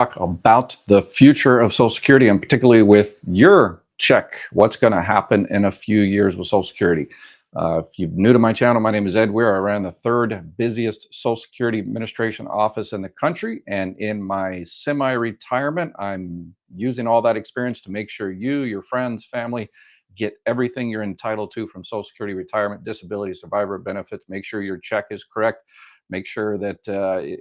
talk about the future of Social Security and particularly with your check, what's going to happen in a few years with Social Security. If you're new to my channel, my name is Ed Weir. I ran the third busiest Social Security Administration office in the country. And in my semi-retirement, I'm using all that experience to make sure you, your friends, family get everything you're entitled to from Social Security, retirement, disability, survivor benefits. Make sure your check is correct. Make sure that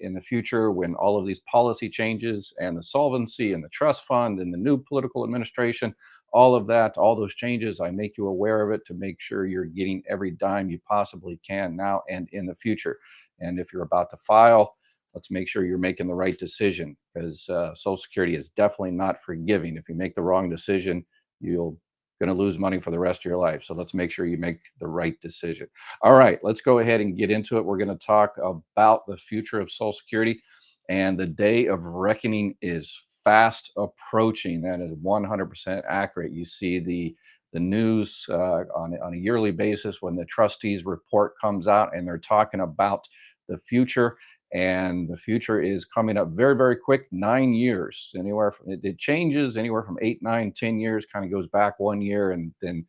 in the future, when all of these policy changes and the solvency and the trust fund and the new political administration, all of that, all those changes, I make you aware of it to make sure you're getting every dime you possibly can now and in the future. And if you're about to file, let's make sure you're making the right decision, because Social Security is definitely not forgiving. If you make the wrong decision, you'll going to lose money for the rest of your life. So let's make sure you make the right decision. All right, let's go ahead and get into it. We're going to talk about the future of Social Security, and the day of reckoning is fast approaching. That is 100% accurate. You see the news on a yearly basis when the trustees report comes out, and they're talking about the future. And the future is coming up very, very quick. 9 years, anywhere from it changes anywhere from 8, 9, 10 years, kind of goes back 1 year, and then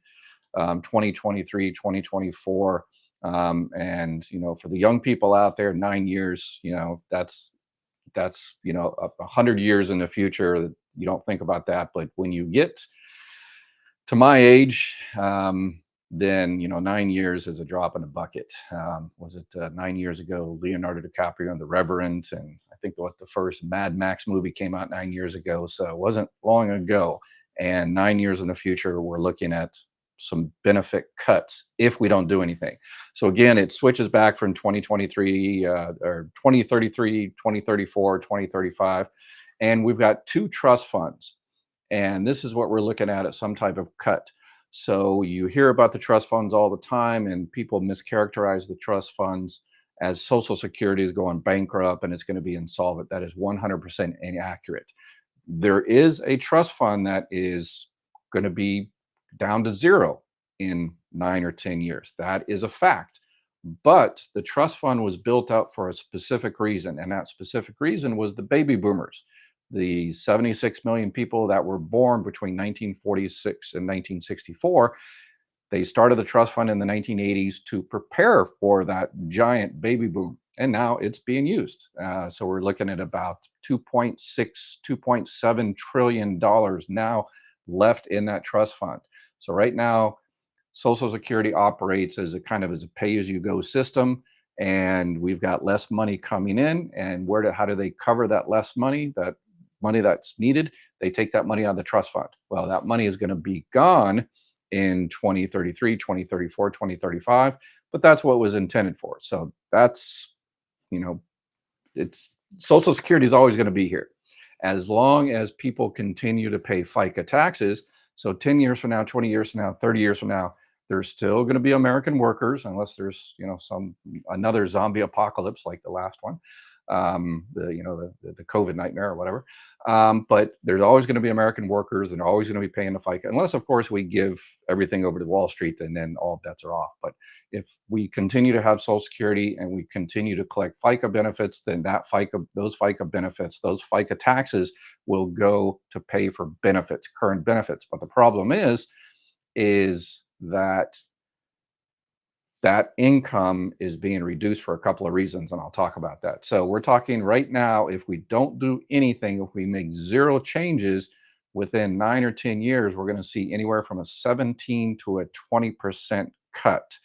2023, 2024. And for the young people out there, 9 years, that's 100 years in the future. You don't think about that, but when you get to my age, then 9 years is a drop in a bucket. Was it 9 years ago? Leonardo DiCaprio and The Reverend, and I think the first Mad Max movie came out 9 years ago, so it wasn't long ago. And 9 years in the future, we're looking at some benefit cuts if we don't do anything. So again, it switches back from 2023 or 2033, 2034, 2035, and we've got two trust funds, and this is what we're looking at some type of cut. So you hear about the trust funds all the time, and people mischaracterize the trust funds as Social Security is going bankrupt and it's going to be insolvent. That is 100% inaccurate. There is a trust fund that is going to be down to zero in 9 or 10 years. That is a fact. But the trust fund was built up for a specific reason, and that specific reason was the baby boomers, the 76 million people that were born between 1946 and 1964. They started the trust fund in the 1980s to prepare for that giant baby boom, and now it's being used. So we're looking at about 2.6, $2.7 trillion now left in that trust fund. So right now, Social Security operates as a kind of as a pay-as-you-go system, and we've got less money coming in. And how do they cover that less money? That money that's needed, they take that money out of the trust fund. Well, that money is going to be gone in 2033, 2034, 2035, but that's what it was intended for. So that's, it's Social Security is always going to be here as long as people continue to pay FICA taxes. So 10 years from now, 20 years from now, 30 years from now, there's still going to be American workers, unless there's another zombie apocalypse like the last one, the COVID nightmare or whatever. But there's always going to be American workers, and they're always going to be paying the FICA, unless of course we give everything over to Wall Street, and then all bets are off. But if we continue to have Social Security and we continue to collect FICA benefits, then those FICA benefits, those FICA taxes will go to pay for benefits, current benefits. But the problem is that income is being reduced for a couple of reasons, and I'll talk about that. So we're talking right now, if we don't do anything, if we make zero changes within 9 or 10 years, we're going to see anywhere from a 17 to a 20% cut.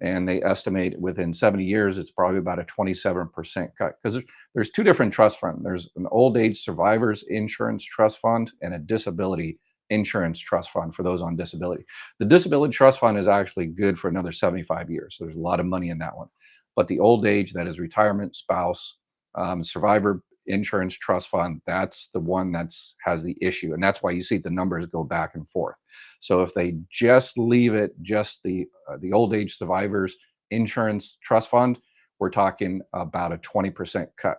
And they estimate within 70 years, it's probably about a 27% cut, because there's two different trust funds. There's an old age survivors insurance trust fund and a disability insurance trust fund for those on disability. The disability trust fund is actually good for another 75 years. So there's a lot of money in that one. But the old age, that is retirement, spouse, survivor insurance trust fund, that's the one has the issue. And that's why you see the numbers go back and forth. So if they just leave it, just the old age survivors insurance trust fund, we're talking about a 20% cut.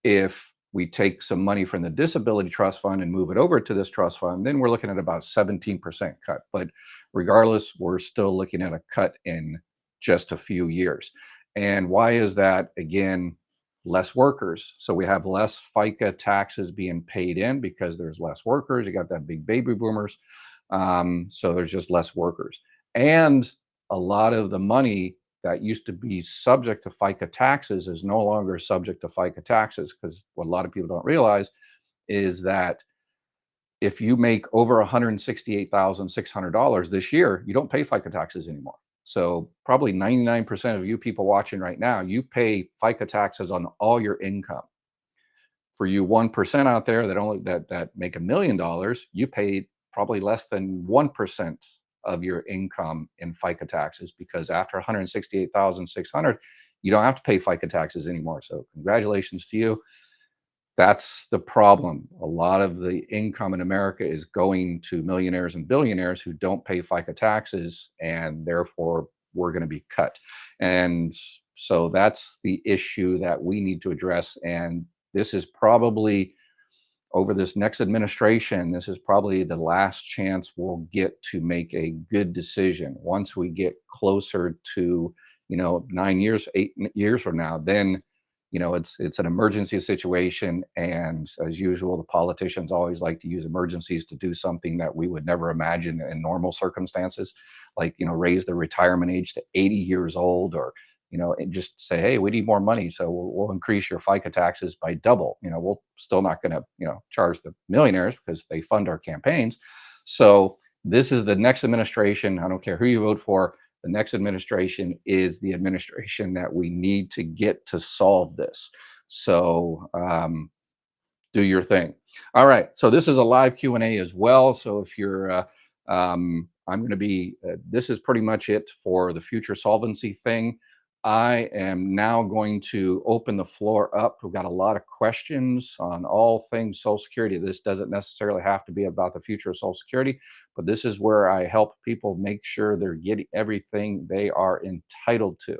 If we take some money from the disability trust fund and move it over to this trust fund, then we're looking at about 17% cut. But regardless, we're still looking at a cut in just a few years. And why is that? Again, less workers. So we have less FICA taxes being paid in because there's less workers. You got that big baby boomers. So there's just less workers. And a lot of the money that used to be subject to FICA taxes is no longer subject to FICA taxes, because what a lot of people don't realize is that if you make over $168,600 this year, you don't pay FICA taxes anymore. So probably 99% of you people watching right now, you pay FICA taxes on all your income. For you 1% out there that make $1 million, you pay probably less than 1% of your income in FICA taxes, because after 168,600, you don't have to pay FICA taxes anymore. So congratulations to you. That's the problem. A lot of the income in America is going to millionaires and billionaires who don't pay FICA taxes, and therefore we're going to be cut. And so that's the issue that we need to address. And this is probably, over this next administration, this is probably the last chance we'll get to make a good decision. Once we get closer to, 9 years, 8 years from now, then it's an emergency situation, and as usual, the politicians always like to use emergencies to do something that we would never imagine in normal circumstances, like raise the retirement age to 80 years old, or and just say, hey, we need more money, so we'll increase your FICA taxes by double. We're still not going to charge the millionaires because they fund our campaigns. So this is the next administration. I don't care who you vote for. The next administration is the administration that we need to get to solve this. So do your thing. All right. So this is a live Q&A as well. So if you're, I'm going to be, this is pretty much it for the future solvency thing. I am now going to open the floor up. We've got a lot of questions on all things Social Security. This doesn't necessarily have to be about the future of Social Security, but this is where I help people make sure they're getting everything they are entitled to.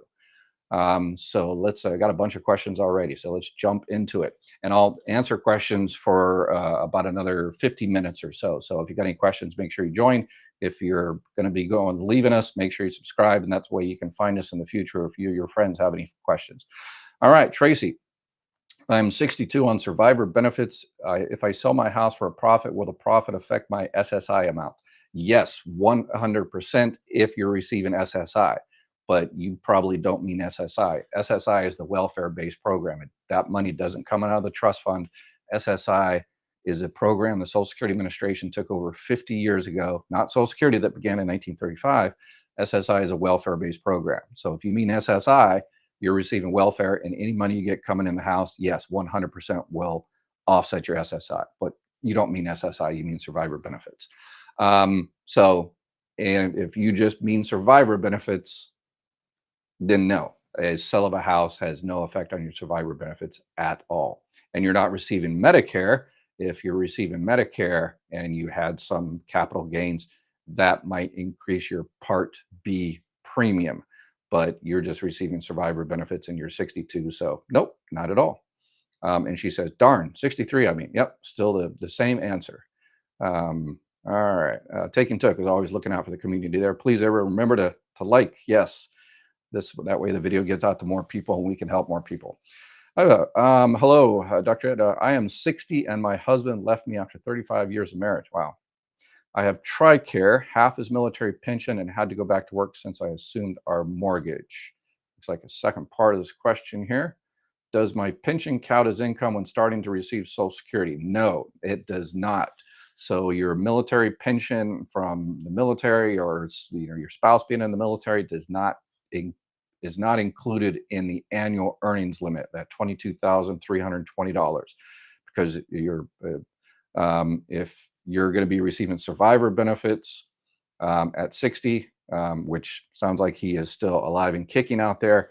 So I got a bunch of questions already, so let's jump into it. And I'll answer questions for about another 50 minutes or so. So if you got any questions, make sure you join. If you're going to be leaving us, make sure you subscribe, and that's the way you can find us in the future if you or your friends have any questions. All right, Tracy. I'm 62 on survivor benefits. If I sell my house for a profit, will the profit affect my SSI amount? Yes, 100% if you're receiving SSI. But you probably don't mean SSI. SSI is the welfare-based program. That money doesn't come out of the trust fund. SSI is a program the Social Security Administration took over 50 years ago, not Social Security that began in 1935. SSI is a welfare-based program. So if you mean SSI, you're receiving welfare, and any money you get coming in the house, yes, 100% will offset your SSI. But you don't mean SSI, you mean survivor benefits. And if you just mean survivor benefits, then no, a sale of a house has no effect on your survivor benefits at all. And you're not receiving Medicare. If you're receiving Medicare and you had some capital gains, that might increase your Part B premium, but you're just receiving survivor benefits and you're 62. So nope, not at all. And she says, darn, 63, I mean, yep, still the same answer. All right. Taking Took is always looking out for the community there. Please ever remember to like. Yes. That way the video gets out to more people and we can help more people. Hello, Dr. Ed. I am 60 and my husband left me after 35 years of marriage. Wow. I have TRICARE, half his military pension, and had to go back to work since I assumed our mortgage. Looks like a second part of this question here. Does my pension count as income when starting to receive Social Security? No, it does not. So your military pension from the military, or your spouse being in the military, is not included in the annual earnings limit, that $22,320, because if you're going to be receiving survivor benefits at 60, which sounds like he is still alive and kicking out there,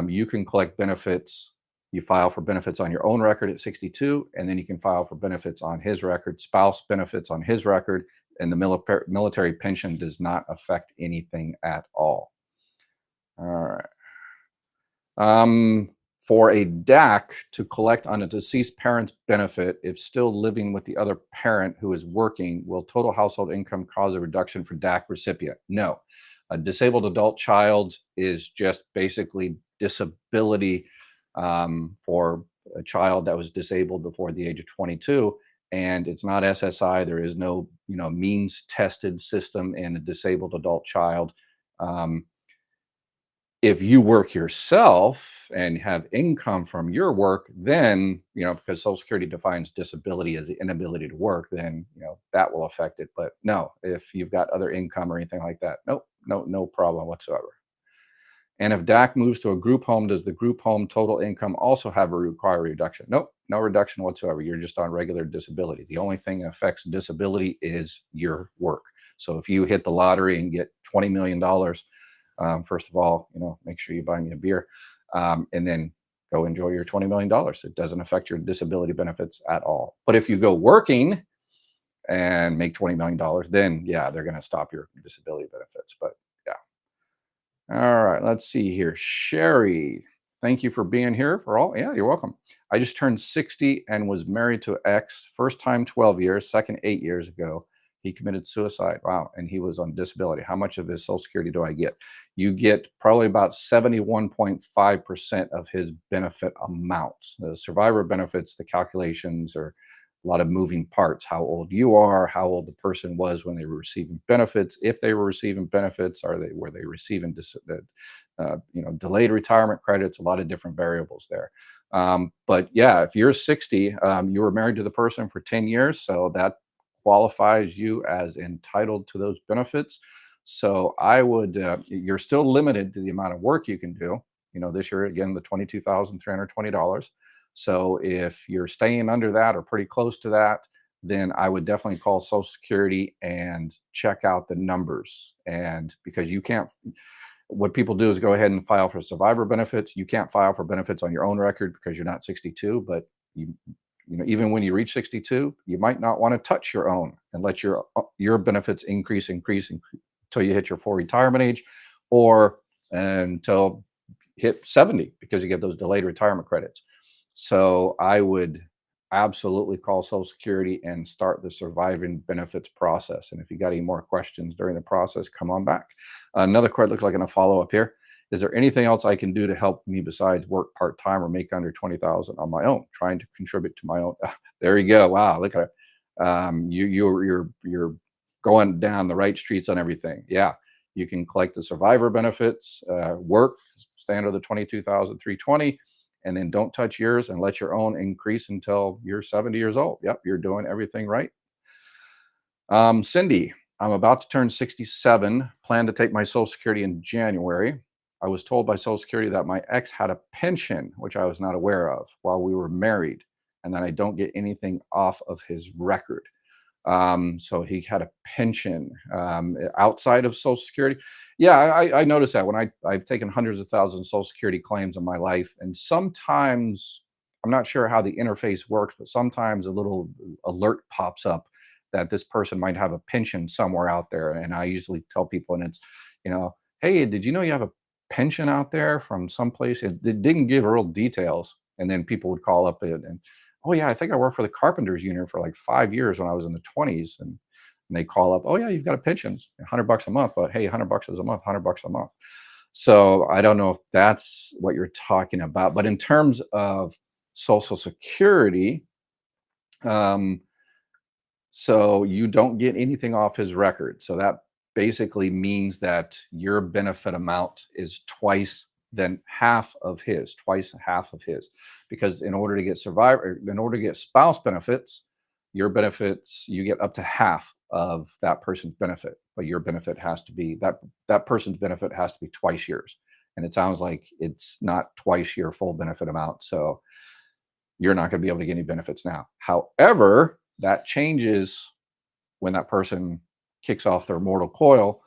you can collect benefits. You file for benefits on your own record at 62, and then you can file for benefits on his record, spouse benefits on his record, and the military pension does not affect anything at all. All right. For a DAC to collect on a deceased parent's benefit, if still living with the other parent who is working, will total household income cause a reduction for DAC recipient? No. A disabled adult child is just basically disability for a child that was disabled before the age of 22, and it's not SSI. There is no, means tested system in a disabled adult child. Um, if you work yourself and have income from your work, then, because Social Security defines disability as the inability to work, then, that will affect it. But no, if you've got other income or anything like that, nope, no problem whatsoever. And if DAC moves to a group home, does the group home total income also have a require reduction? Nope, no reduction whatsoever. You're just on regular disability. The only thing that affects disability is your work. So if you hit the lottery and get $20 million, first of all, make sure you buy me a beer, and then go enjoy your $20 million. It doesn't affect your disability benefits at all. But if you go working and make $20 million, then yeah, they're going to stop your disability benefits. But yeah. All right, let's see here. Sherry, thank you for being here for all. Yeah, you're welcome. I just turned 60 and was married to ex. First time 12 years, second 8 years ago. He committed suicide. Wow. And he was on disability. How much of his Social Security do I get? You get probably about 71.5% of his benefit amount. The survivor benefits, the calculations are a lot of moving parts. How old you are, how old the person was when they were receiving benefits, if they were receiving benefits, were they receiving delayed retirement credits? A lot of different variables there. But yeah, if you're 60, you were married to the person for 10 years, so that qualifies you as entitled to those benefits. So I would, you're still limited to the amount of work you can do. This year again, the $22,320. So if you're staying under that or pretty close to that, then I would definitely call Social Security and check out the numbers. And because you can't, what people do is go ahead and file for survivor benefits. You can't file for benefits on your own record because you're not 62, but even when you reach 62, you might not want to touch your own and let your benefits increase until you hit your full retirement age, or until hit 70, because you get those delayed retirement credits. So I would absolutely call Social Security and start the surviving benefits process. And if you got any more questions during the process, come on back. Another card looks like in a follow-up here. Is there anything else I can do to help me besides work part-time or make under 20,000 on my own? Trying to contribute to my own. There you go. Wow, look at it. You're going down the right streets on everything. Yeah, you can collect the survivor benefits, work, stay under the 22,320, and then don't touch yours and let your own increase until you're 70 years old. Yep, you're doing everything right. Cindy, I'm about to turn 67, plan to take my Social Security in January. I was told by Social Security that my ex had a pension, which I was not aware of, while we were married, and that I don't get anything off of his record. So he had a pension outside of Social Security. Yeah, I noticed that when I've taken hundreds of thousands of Social Security claims in my life, and sometimes I'm not sure how the interface works, but sometimes a little alert pops up that this person might have a pension somewhere out there. And I usually tell people, and it's, hey, did you know you have a pension out there from someplace? It didn't give real details. And then people would call up and oh yeah, I think I worked for the Carpenters Union for like 5 years when I was in the 20s. And they call up, oh yeah, you've got a pension, $100 a month, but hey, $100 is a month, $100 a month. So I don't know if that's what you're talking about, but in terms of Social Security, so you don't get anything off his record. So that basically means that your benefit amount is twice half of his, because in order to get spouse benefits, your benefits, you get up to half of that person's benefit, but your benefit has to be that person's benefit has to be twice yours. And it sounds like it's not twice your full benefit amount. So you're not going to be able to get any benefits now. However, that changes when that person kicks off their mortal coil,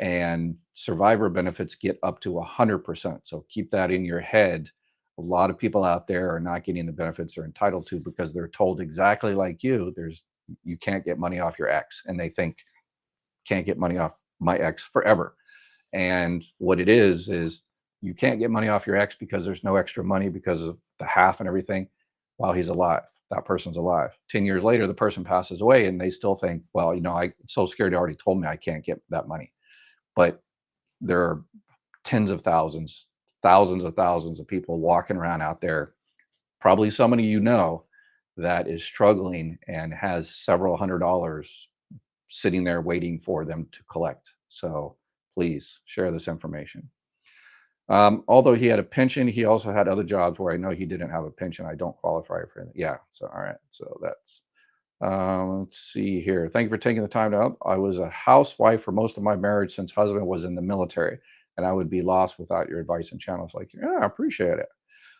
and survivor benefits get up to 100%. So keep that in your head. A lot of people out there are not getting the benefits they're entitled to because they're told exactly like you can't get money off your ex, and they think can't get money off my ex forever. And what it is you can't get money off your ex because there's no extra money because of the half and everything while he's alive. That person's alive. 10 years later, the person passes away and they still think, well, Social Security already told me I can't get that money. But there are tens of thousands, thousands of people walking around out there, probably somebody you know that is struggling and has several $100 sitting there waiting for them to collect. So please share this information. Although he had a pension, he also had other jobs where I know he didn't have a pension. I don't qualify for it. Yeah. So, all right. So that's, let's see here. Thank you for taking the time to help. I was a housewife for most of my marriage since husband was in the military, and I would be lost without your advice and channels like, yeah, I appreciate it.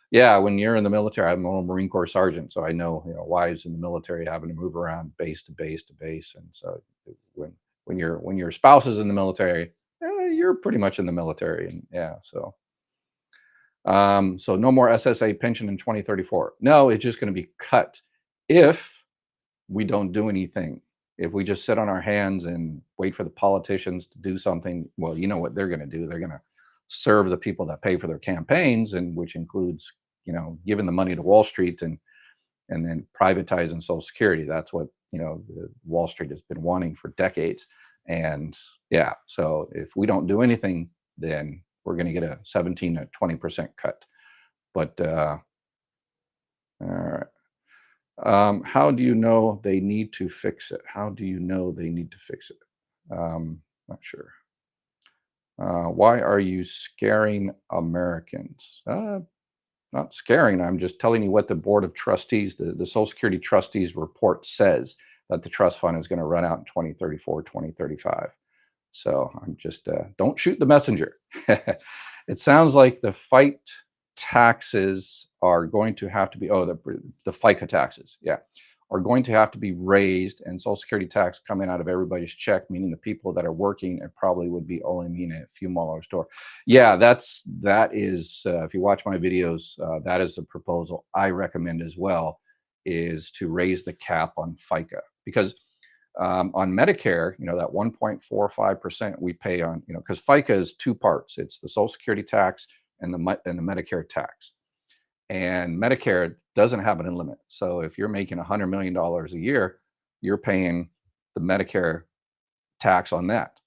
Yeah, when you're in the military, I'm a Marine Corps sergeant, so I know, wives in the military having to move around base to base to base, and so when when your spouse is in the military, you're pretty much in the military, and yeah, so so no more SSA pension in 2034. No, it's just going to be cut if we don't do anything. If we just sit on our hands and wait for the politicians to do something, well, you know what they're going to do. They're going to serve the people that pay for their campaigns, and which includes, giving the money to Wall Street and then privatizing Social Security. That's what, the Wall Street has been wanting for decades. And yeah, so if we don't do anything, then we're going to get a 17 to 20% cut. But all right. How do you know they need to fix it? How do you know they need to fix it? Not sure. Why are you scaring Americans? Not scaring. I'm just telling you what the Board of Trustees, the Social Security Trustees report says that the trust fund is going to run out in 2034, 2035. So I'm just, don't shoot the messenger. It sounds like the fight taxes are going to have to be, the FICA taxes, yeah, are going to have to be raised, and Social Security tax coming out of everybody's check, meaning the people that are working, it probably would be only mean a few dollars store. Yeah, that is, if you watch my videos, that is the proposal I recommend as well, is to raise the cap on FICA, because on Medicare, that 1.45% we pay on, because FICA is two parts. It's the Social Security tax and the Medicare tax. And Medicare doesn't have an limit. So if you're making $100 million a year, you're paying the Medicare tax on that.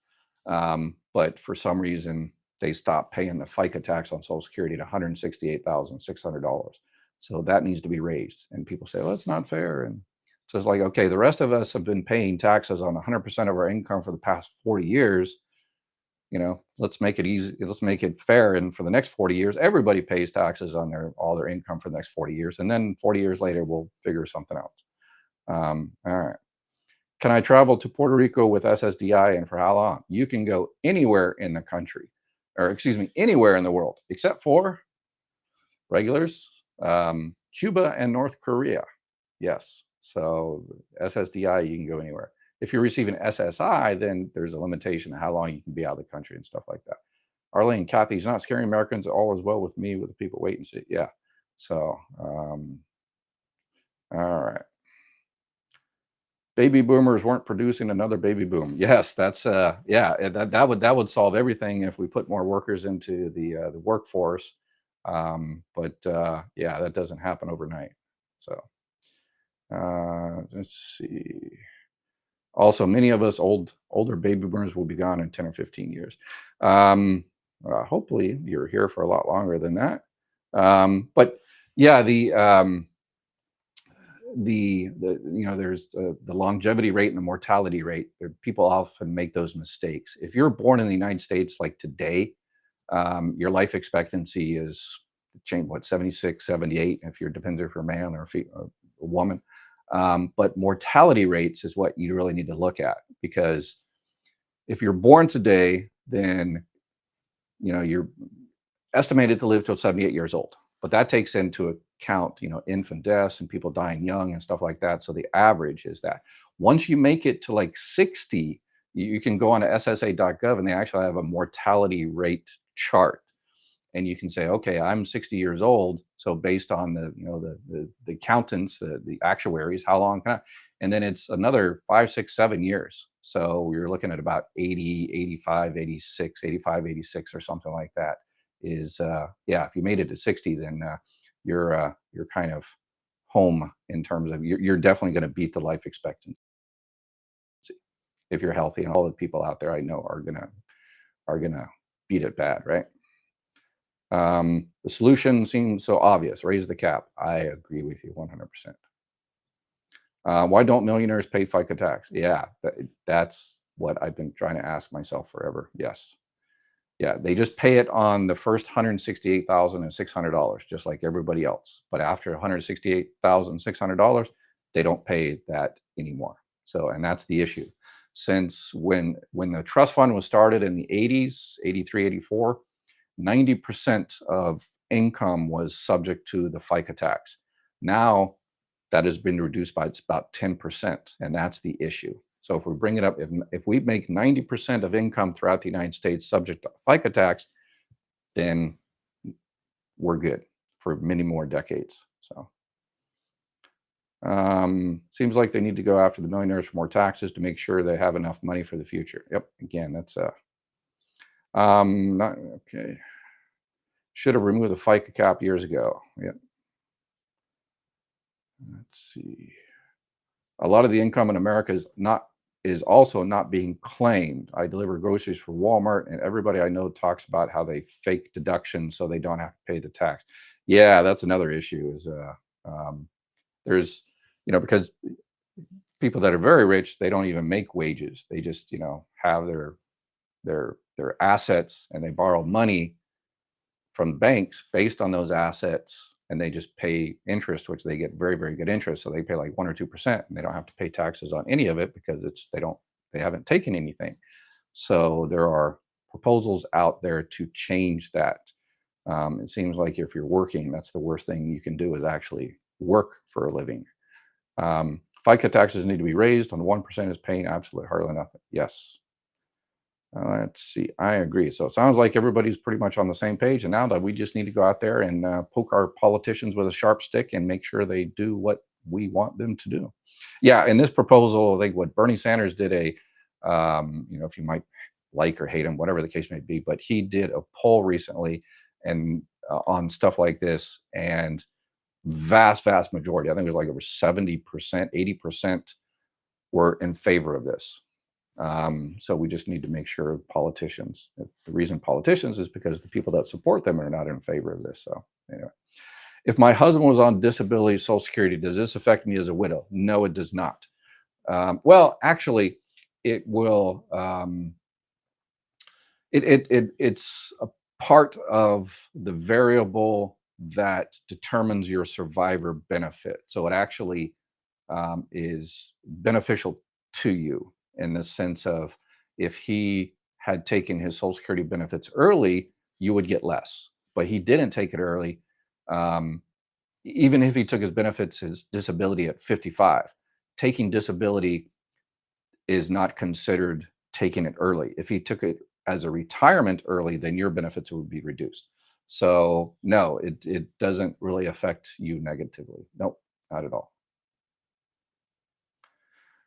But for some reason, they stopped paying the FICA tax on Social Security at $168,600. So that needs to be raised. And people say, well, it's not fair. And so it's like, okay, the rest of us have been paying taxes on 100% of our income for the past 40 years. Let's make it easy. Let's make it fair. And for the next 40 years, everybody pays taxes on all their income for the next 40 years. And then 40 years later, we'll figure something out. All right. Can I travel to Puerto Rico with SSDI, and for how long? You can go anywhere in the country, or excuse me, anywhere in the world, except for regulars, Cuba and North Korea. Yes. So SSDI, you can go anywhere. If you're receiving SSI, then there's a limitation to how long you can be out of the country and stuff like that. Arlene, Kathy's not scaring Americans. All is well with me, with the people wait and see. Yeah. So, all right. Baby boomers weren't producing another baby boom. Yes, that's yeah, that would solve everything if we put more workers into the workforce. But yeah, that doesn't happen overnight. So let's see. Also, many of us older baby boomers will be gone in 10 or 15 years. Hopefully, you're here for a lot longer than that. But yeah, there's the longevity rate and the mortality rate. People often make those mistakes. If you're born in the United States like today, your life expectancy is change what 76, 78 if you're depends if you're a man or a woman. But mortality rates is what you really need to look at, because if you're born today, then you're estimated to live till 78 years old. But that takes into account, infant deaths and people dying young and stuff like that. So the average is that. Once you make it to like 60, you can go on to ssa.gov, and they actually have a mortality rate chart. And you can say, okay, I'm 60 years old. So based on the accountants, the actuaries, how long can I? And then it's another 5, 6, 7 years. So you're looking at about 80, 85, 86, 85, 86 or something like that. Is yeah, if you made it to 60, then you're kind of home in terms of you're definitely going to beat the life expectancy if you're healthy. And all the people out there I know are gonna beat it bad, right? The solution seems so obvious. Raise the cap. I agree with you 100%. Why don't millionaires pay FICA tax? Yeah, that's what I've been trying to ask myself forever. Yes. Yeah, they just pay it on the first $168,600, just like everybody else. But after $168,600, they don't pay that anymore. So, and that's the issue. Since when the trust fund was started in the 80s, 83, 84, 90% of income was subject to the FICA tax. Now that has been reduced by it's about 10%, and that's the issue. So if we bring it up, if we make 90% of income throughout the United States subject to FICA tax, then we're good for many more decades. So seems like they need to go after the millionaires for more taxes to make sure they have enough money for the future. Yep. Again, that's not okay. Should have removed the FICA cap years ago. Yep. Let's see. A lot of the income in America is also not being claimed. I deliver groceries for Walmart, and everybody I know talks about how they fake deductions so they don't have to pay the tax. Yeah, that's another issue. Is there's because people that are very rich, they don't even make wages. They just have their assets, and they borrow money from banks based on those assets, and they just pay interest, which they get very, very good interest. So they pay like 1 or 2%, and they don't have to pay taxes on any of it because they haven't taken anything. So there are proposals out there to change that. It seems like if you're working, that's the worst thing you can do is actually work for a living. FICA taxes need to be raised. On the 1% is paying absolutely hardly nothing. Yes. Let's see. I agree. So it sounds like everybody's pretty much on the same page. And now that we just need to go out there and poke our politicians with a sharp stick and make sure they do what we want them to do. Yeah. In this proposal, I think what Bernie Sanders did if you might like or hate him, whatever the case may be, but he did a poll recently and on stuff like this, and vast majority, I think it was like over 70%, 80% were in favor of this. So we just need to make sure politicians, if the reason politicians is because the people that support them are not in favor of this. So anyway, if my husband was on disability, Social Security, does this affect me as a widow? No, it does not. Well, actually, it will. It's a part of the variable that determines your survivor benefit. So it actually is beneficial to you in the sense of if he had taken his Social Security benefits early, you would get less. But he didn't take it early. Um, Even if he took his benefits, his disability at 55, taking disability is not considered taking it early. If he took it as a retirement early, then your benefits would be reduced. So no, it doesn't really affect you negatively. Nope, not at all.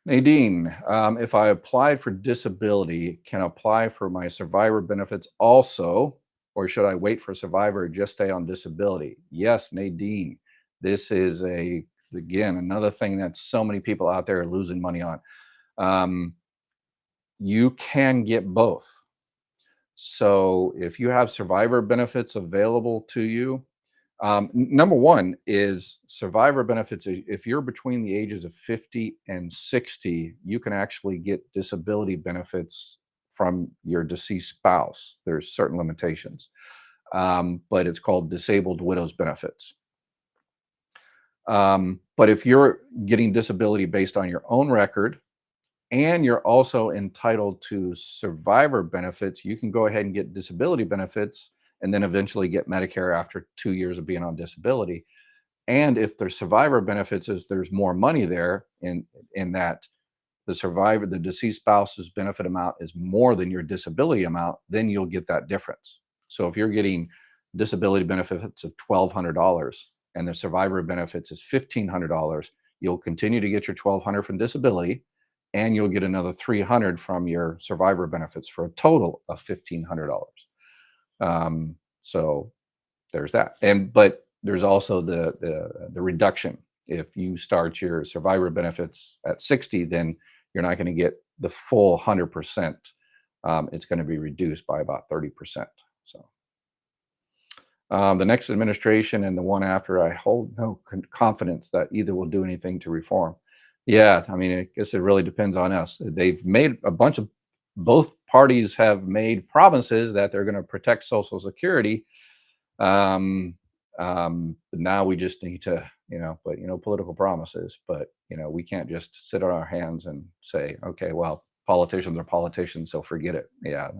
Nadine, if I applied for disability, can I apply for my survivor benefits also, or should I wait for survivor or just stay on disability? Yes, Nadine, this is again, another thing that so many people out there are losing money on. Um, you can get both. So if you have survivor benefits available to you, number one is survivor benefits. If you're between the ages of 50 and 60, you can actually get disability benefits from your deceased spouse. There's certain limitations, but it's called disabled widows benefits. But if you're getting disability based on your own record, and you're also entitled to survivor benefits, you can go ahead and get disability benefits and then eventually get Medicare after 2 years of being on disability. And if there's survivor benefits, if there's more money there in that the deceased spouse's benefit amount is more than your disability amount, then you'll get that difference. So if you're getting disability benefits of $1,200 and the survivor benefits is $1,500, you'll continue to get your $1,200 from disability, and you'll get another $300 from your survivor benefits for a total of $1,500. So there's that. But there's also the reduction. If you start your survivor benefits at 60, then you're not going to get the full 100%. It's going to be reduced by about 30%. So The next administration and the one after, I hold no confidence that either will do anything to reform. Yeah, I mean, I guess it really depends on us. They've made a bunch of both parties have made promises that they're going to protect Social Security. Um, but now we just need to, but political promises. But we can't just sit on our hands and say, okay, well, politicians are politicians, so forget it. Yeah,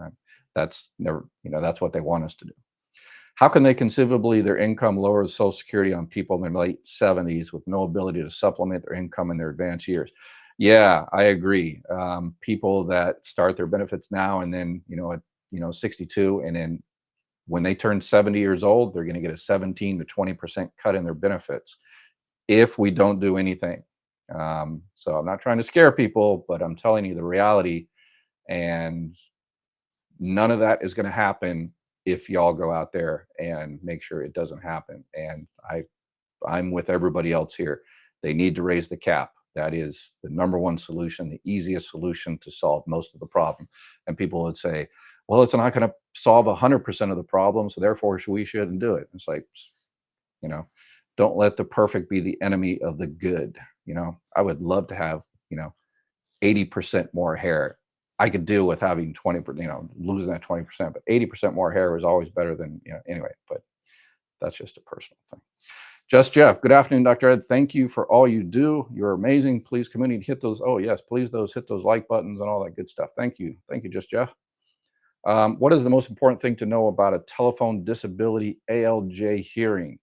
that's never, that's what they want us to do. How can they conceivably their income lower Social Security on people in their late 70s with no ability to supplement their income in their advanced years? Yeah, I agree. People that start their benefits now and then, at 62, and then when they turn 70 years old, they're going to get a 17 to 20% cut in their benefits if we don't do anything. So I'm not trying to scare people, but I'm telling you the reality. And none of that is going to happen if y'all go out there and make sure it doesn't happen. And I'm with everybody else here. They need to raise the cap. That is the number one solution, the easiest solution to solve most of the problem. And people would say, well, it's not going to solve 100% of the problem, so therefore we shouldn't do it. It's like, you know, don't let the perfect be the enemy of the good. I would love to have, 80% more hair. I could deal with having 20%, losing that 20%, but 80% more hair was always better than, anyway, but that's just a personal thing. Just Jeff, good afternoon, Dr. Ed. Thank you for all you do. You're amazing. Please, community, hit those. Oh, yes, please, hit those like buttons and all that good stuff. Thank you. Thank you, Just Jeff. What is the most important thing to know about a telephone disability ALJ hearing?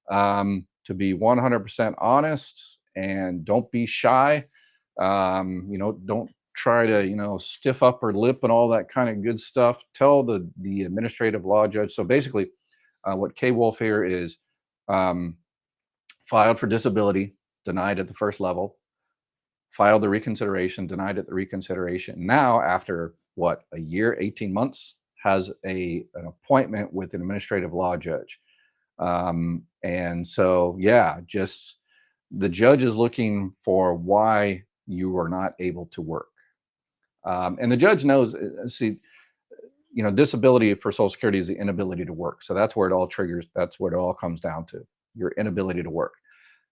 To be 100% honest and don't be shy. Don't try to, stiff upper lip and all that kind of good stuff. Tell the administrative law judge. So basically, what K Wolf here is um, filed for disability, denied at the first level, filed the reconsideration, denied at the reconsideration. Now, after what, a year, 18 months, has an appointment with an administrative law judge. And so, yeah, just the judge is looking for why you were not able to work. And the judge knows, see, disability for Social Security is the inability to work. So that's where it all triggers. That's what it all comes down to, your inability to work.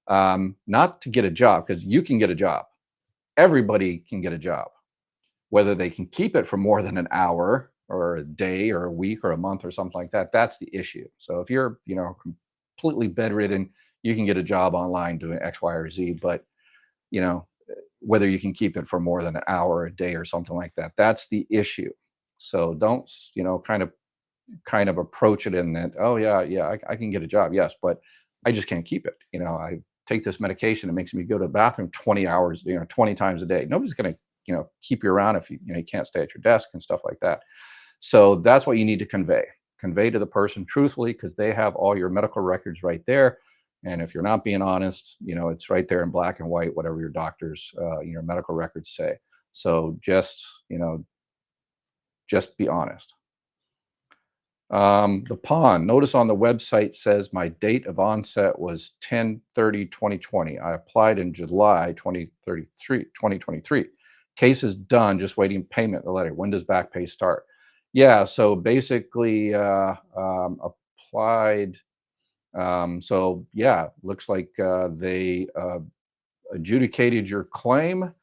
Not to get a job, because you can get a job. Everybody can get a job. Whether they can keep it for more than an hour or a day or a week or a month or something like that, that's the issue. So if you're, completely bedridden, you can get a job online doing X, Y, or Z. But, you know, whether you can keep it for more than an hour a day or something like that, that's the issue. So don't, kind of approach it in that, oh yeah, I can get a job, yes, but I just can't keep it. I take this medication, it makes me go to the bathroom 20 hours, 20 times a day. Nobody's going to, keep you around if you can't stay at your desk and stuff like that. So that's what you need to convey to the person truthfully, because they have all your medical records right there. And if you're not being honest, it's right there in black and white, whatever your doctor's your medical records say. So just be honest. The pawn notice on the website says my date of onset was 10/30/2020. I applied in July 2023. Case is done, just waiting payment. The letter. When does back pay start? Yeah, so basically applied. So yeah, looks like they adjudicated your claim,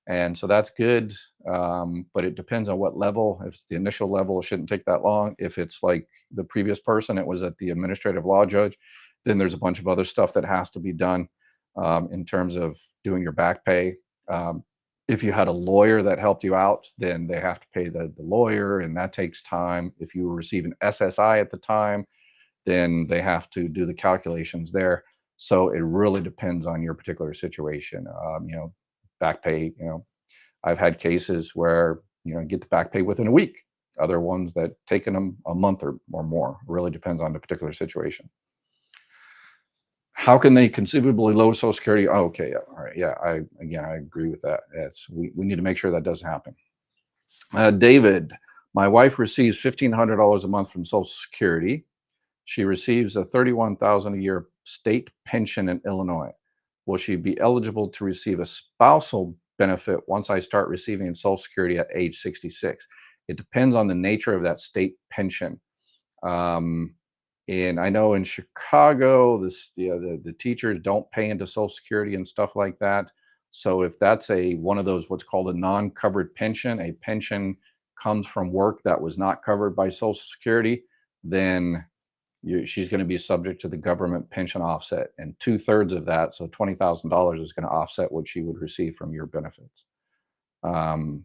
and so that's good. But it depends on what level. If it's the initial level, it shouldn't take that long. If it's like the previous person, it was at the administrative law judge, then there's a bunch of other stuff that has to be done in terms of doing your back pay. If you had a lawyer that helped you out, then they have to pay the lawyer, and that takes time. If you were receiving SSI at the time, then they have to do the calculations there. So it really depends on your particular situation. Back pay, I've had cases where, get the back pay within a week. Other ones that taken them a month or more. It really depends on the particular situation. How can they conceivably lower Social Security? Oh, okay, yeah, all right, yeah. I agree with that. We need to make sure that doesn't happen. David, my wife receives $1,500 a month from Social Security. She receives a $31,000 a year state pension in Illinois. Will she be eligible to receive a spousal benefit once I start receiving Social Security at age 66? It depends on the nature of that state pension. Um, And I know in Chicago, this yeah, the teachers don't pay into Social Security and stuff like that. So if that's a one of those what's called a non-covered pension, a pension comes from work that was not covered by Social Security, then she's going to be subject to the government pension offset, and 2/3 of that, so $20,000, is going to offset what she would receive from your benefits. Um,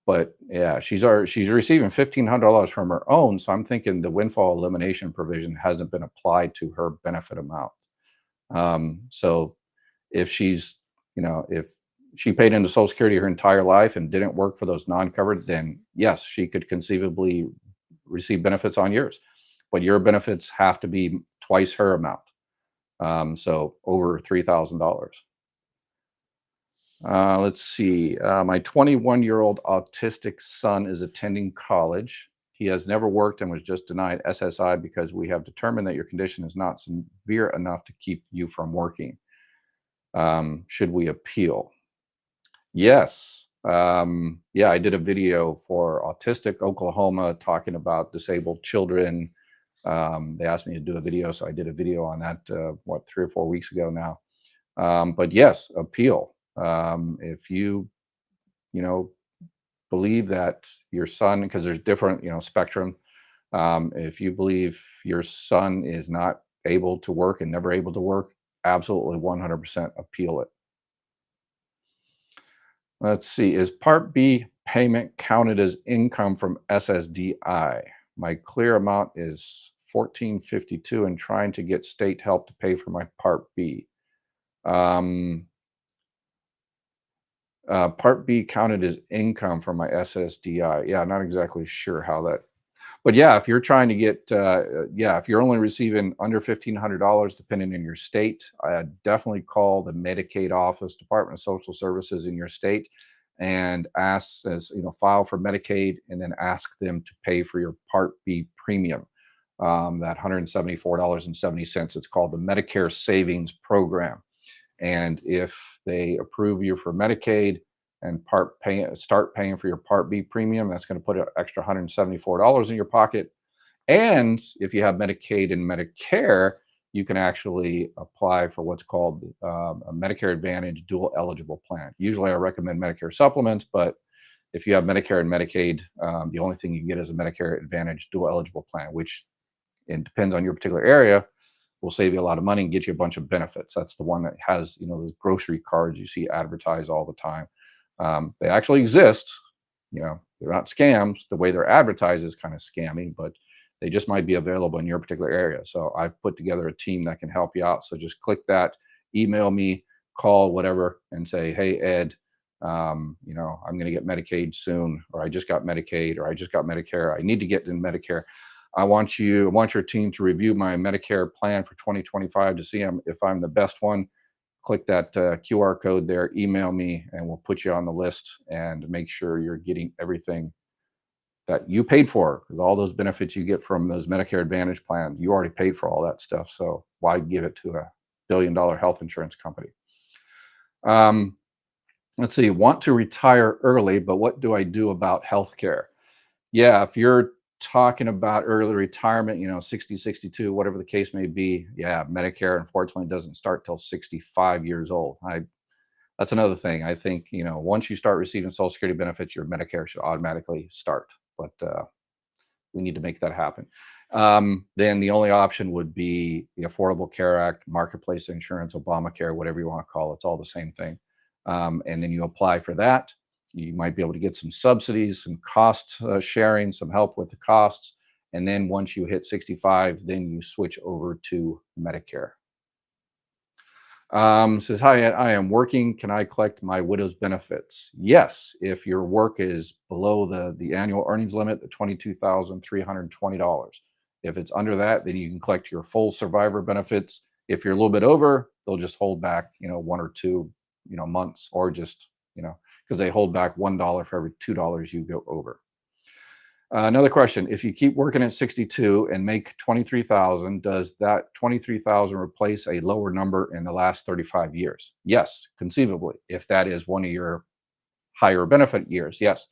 but yeah, she's receiving $1,500 from her own, so I'm thinking the windfall elimination provision hasn't been applied to her benefit amount. So if she's, if she paid into Social Security her entire life and didn't work for those non-covered, then yes, she could conceivably receive benefits on yours, but your benefits have to be twice her amount. So over $3,000. Let's see. My 21-year-old autistic son is attending college. He has never worked and was just denied SSI because we have determined that your condition is not severe enough to keep you from working. Should we appeal? Yes. Yeah, I did a video for Autistic Oklahoma talking about disabled children. They asked me to do a video, so I did a video on that, 3 or 4 weeks ago now. But yes, appeal. If you know, believe that your son, because there's different, spectrum. If you believe your son is not able to work and never able to work, absolutely 100% appeal it. Let's see. Is Part B payment counted as income from SSDI? My clear amount is 1452 and trying to get state help to pay for my Part B. Um, Part B counted as income from my SSDI. Yeah, not exactly sure how that. But yeah, if you're trying to get, yeah, if you're only receiving under $1,500, depending on your state, definitely call the Medicaid office, Department of Social Services in your state, and ask, as file for Medicaid, and then ask them to pay for your Part B premium. That $174.70. It's called the Medicare Savings Program. And if they approve you for Medicaid and start paying for your Part B premium, that's going to put an extra $174 in your pocket. And if you have Medicaid and Medicare, you can actually apply for what's called a Medicare Advantage dual eligible plan. Usually, I recommend Medicare supplements, but if you have Medicare and Medicaid, the only thing you can get is a Medicare Advantage dual eligible plan, which it depends on your particular area, will save you a lot of money and get you a bunch of benefits. That's the one that has, those grocery cards you see advertised all the time. They actually exist. They're not scams. The way they're advertised is kind of scammy, but they just might be available in your particular area. So I've put together a team that can help you out. So just click that, email me, call, whatever, and say, hey, Ed, I'm going to get Medicaid soon, or I just got Medicaid, or I just got Medicare. I need to get in Medicare. I want your team to review my Medicare plan for 2025 to see if I'm the best one. Click that QR code there, email me, and we'll put you on the list and make sure you're getting everything that you paid for, because all those benefits you get from those Medicare Advantage plans, you already paid for all that stuff. So why give it to a billion-dollar health insurance company? Um, let's see. Want to retire early, but what do I do about healthcare? Yeah, if you're talking about early retirement, 60, 62, whatever the case may be, yeah, Medicare unfortunately doesn't start till 65 years old. That's another thing. I think, once you start receiving Social Security benefits, your Medicare should automatically start. But we need to make that happen. Then the only option would be the Affordable Care Act, Marketplace Insurance, Obamacare, whatever you want to call it. It's all the same thing. And then you apply for that. You might be able to get some subsidies, some cost sharing, some help with the costs. And then once you hit 65, then you switch over to Medicare. Says, hi, Ed, I am working. Can I collect my widow's benefits? Yes, if your work is below the annual earnings limit, the $22,320. If it's under that, then you can collect your full survivor benefits. If you're a little bit over, they'll just hold back, 1 or 2, months, or just, because they hold back $1 for every $2 you go over. Another question: if you keep working at 62 and make 23,000, does that 23,000 replace a lower number in the last 35 years? Yes, conceivably, if that is one of your higher benefit years. Yes,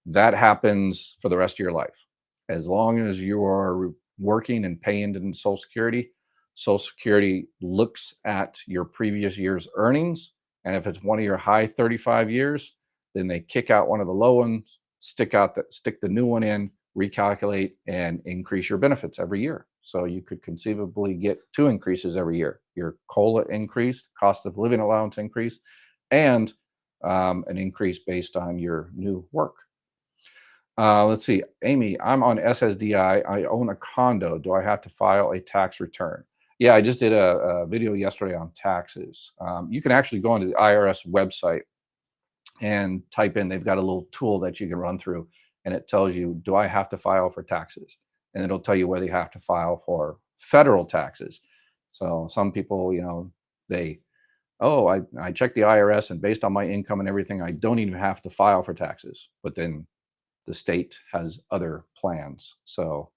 that happens for the rest of your life. As long as you are working and paying into Social Security looks at your previous year's earnings. And if it's one of your high 35 years, then they kick out one of the low ones, stick the new one in, recalculate, and increase your benefits every year. So you could conceivably get two increases every year: your COLA increase, cost of living allowance increase, and an increase based on your new work. Let's see, Amy, I'm on SSDI. I own a condo. Do I have to file a tax return? Yeah, I just did a video yesterday on taxes. You can actually go onto the IRS website and type in, they've got a little tool that you can run through, and it tells you, do I have to file for taxes? And it'll tell you whether you have to file for federal taxes. So some people, they, oh, I checked the IRS, and based on my income and everything, I don't even have to file for taxes. But then the state has other plans. So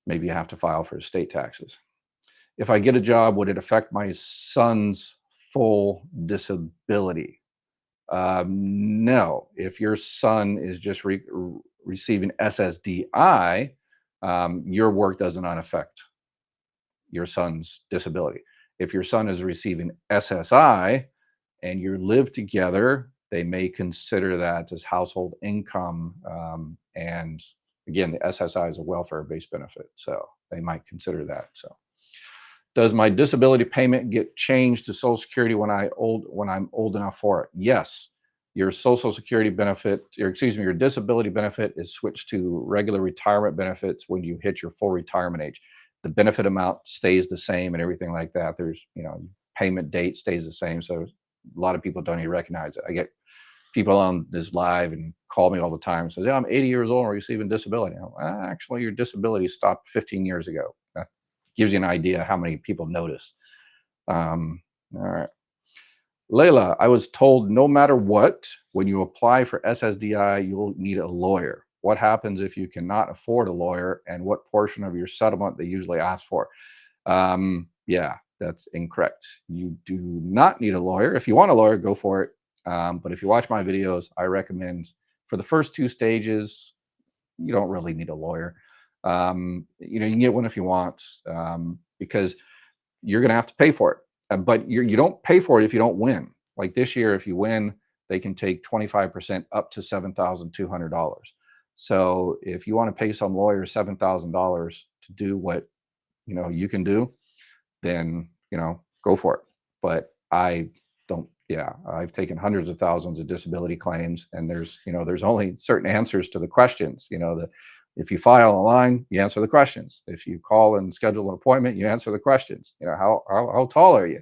maybe you have to file for state taxes. If I get a job, would it affect my son's full disability? No. If your son is just receiving SSDI, your work does not affect your son's disability. If your son is receiving SSI and you live together, they may consider that as household income. And again, the SSI is a welfare-based benefit, so they might consider that. So, does my disability payment get changed to Social Security when I'm old enough for it? Yes. Your Social Security benefit, or excuse me, your disability benefit is switched to regular retirement benefits when you hit your full retirement age. The benefit amount stays the same and everything like that. There's, payment date stays the same. So a lot of people don't even recognize it. I get people on this live and call me all the time and says, yeah, I'm 80 years old and receiving disability. Actually, your disability stopped 15 years ago. That gives you an idea how many people notice. All right. Layla, I was told no matter what, when you apply for SSDI, you'll need a lawyer. What happens if you cannot afford a lawyer, and what portion of your settlement they usually ask for? Yeah, that's incorrect. You do not need a lawyer. If you want a lawyer, go for it. But if you watch my videos, I recommend for the first two stages, you don't really need a lawyer. You can get one if you want, because you're going to have to pay for it. But you don't pay for it if you don't win. Like this year, if you win, they can take 25% up to $7,200. So if you want to pay some lawyer $7,000 to do what you can do, then go for it. But I don't. Yeah, I've taken hundreds of thousands of disability claims, and there's only certain answers to the questions. If you file online, you answer the questions. If you call and schedule an appointment, you answer the questions. How tall are you?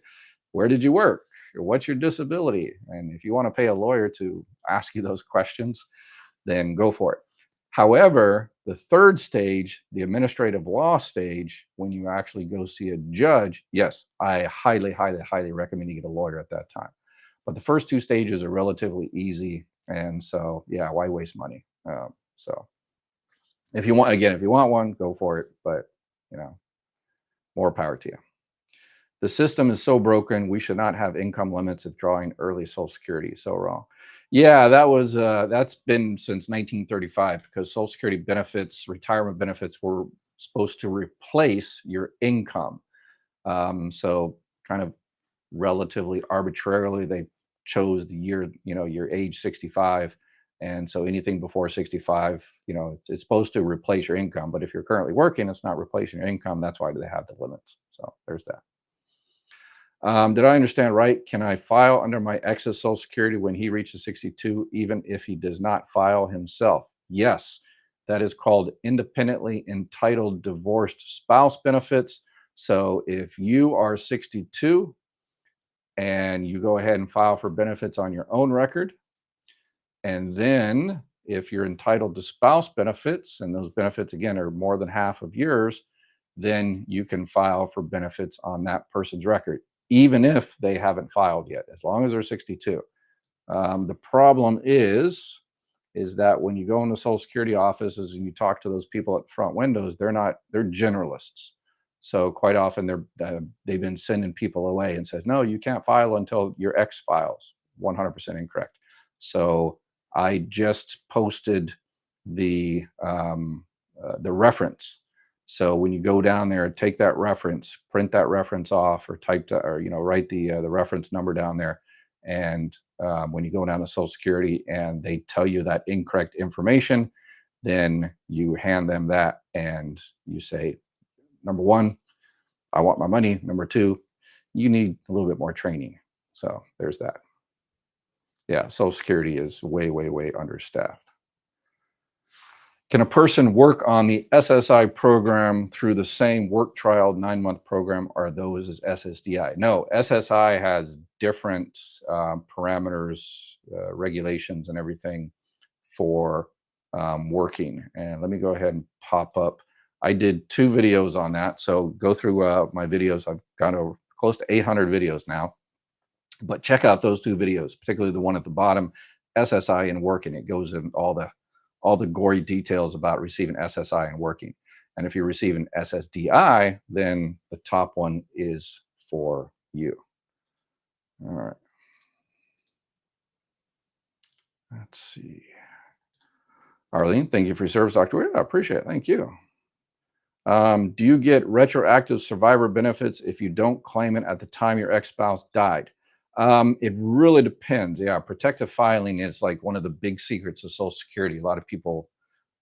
Where did you work? What's your disability? And if you want to pay a lawyer to ask you those questions, then go for it. However, the third stage, the administrative law stage, when you actually go see a judge, yes, I highly, highly, highly recommend you get a lawyer at that time. But the first two stages are relatively easy. And so, yeah, why waste money? So if you want one, go for it. But, more power to you. The system is so broken, we should not have income limits if drawing early Social Security. So wrong. Yeah, that's been since 1935, because Social Security benefits, retirement benefits, were supposed to replace your income. So kind of relatively arbitrarily, they chose the year, your age 65. And so anything before 65, it's supposed to replace your income. But if you're currently working, it's not replacing your income. That's why they have the limits. So there's that. Did I understand right? Can I file under my ex's Social Security when he reaches 62, even if he does not file himself? Yes, that is called independently entitled divorced spouse benefits. So if you are 62 and you go ahead and file for benefits on your own record, and then if you're entitled to spouse benefits, and those benefits again are more than half of yours, then you can file for benefits on that person's record, even if they haven't filed yet, as long as they're 62. The problem is that when you go in the Social Security offices and you talk to those people at the front windows, they're generalists. So quite often they've been sending people away and says, no, you can't file until your ex files. 100% incorrect. So I just posted the reference So when you go down there, take that reference, print that reference off, or write the reference number down there. And when you go down to Social Security and they tell you that incorrect information, then you hand them that and you say, number one, I want my money. Number two, you need a little bit more training. So there's that. Yeah, Social Security is way, way, way understaffed. Can a person work on the SSI program through the same work trial 9-month program? Are those as SSDI? No, SSI has different parameters, regulations, and everything for working. And let me go ahead and pop up. I did 2 videos on that. So go through my videos. I've got over close to 800 videos now. But check out those 2 videos, particularly the one at the bottom, SSI and working. It goes in all the gory details about receiving SSI and working. And if you're receiving SSDI, then the top one is for you. All right. Let's see. Arlene, thank you for your service, Dr. Weir. I appreciate it. Thank you. Do you get retroactive survivor benefits if you don't claim it at the time your ex-spouse died? It really depends. Yeah, protective filing is like one of the big secrets of Social Security. A lot of people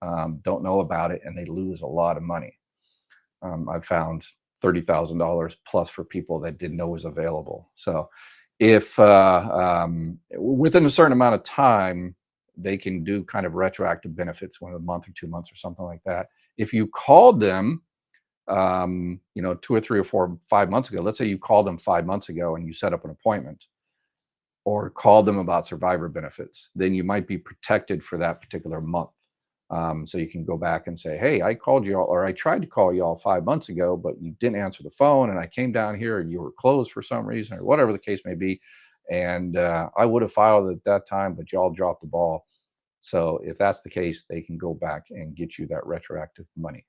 don't know about it and they lose a lot of money. I've found $30,000 plus for people that didn't know was available. So if within a certain amount of time, they can do kind of retroactive benefits, 1 month or 2 months or something like that. If you called them, 2 or 3 or 4, 5 months ago, let's say you called them 5 months ago and you set up an appointment or called them about survivor benefits, then you might be protected for that particular month. So you can go back and say, hey, I called you all, or I tried to call you all 5 months ago, but you didn't answer the phone. And I came down here and you were closed for some reason or whatever the case may be. And I would have filed at that time, but y'all dropped the ball. So if that's the case, they can go back and get you that retroactive money.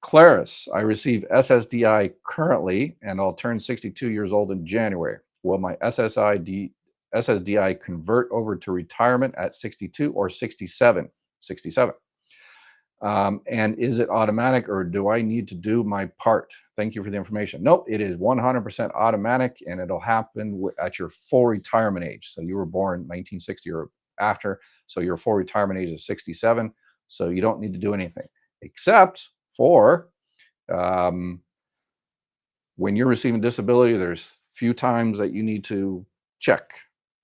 Claris, I receive SSDI currently, and I'll turn 62 years old in January. Will my SSDI convert over to retirement at 62 or 67? 67. And is it automatic or do I need to do my part? Thank you for the information. Nope, it is 100% automatic and it'll happen at your full retirement age. So you were born 1960 or after, so your full retirement age is 67. So you don't need to do anything except for when you're receiving disability, there's few times that you need to check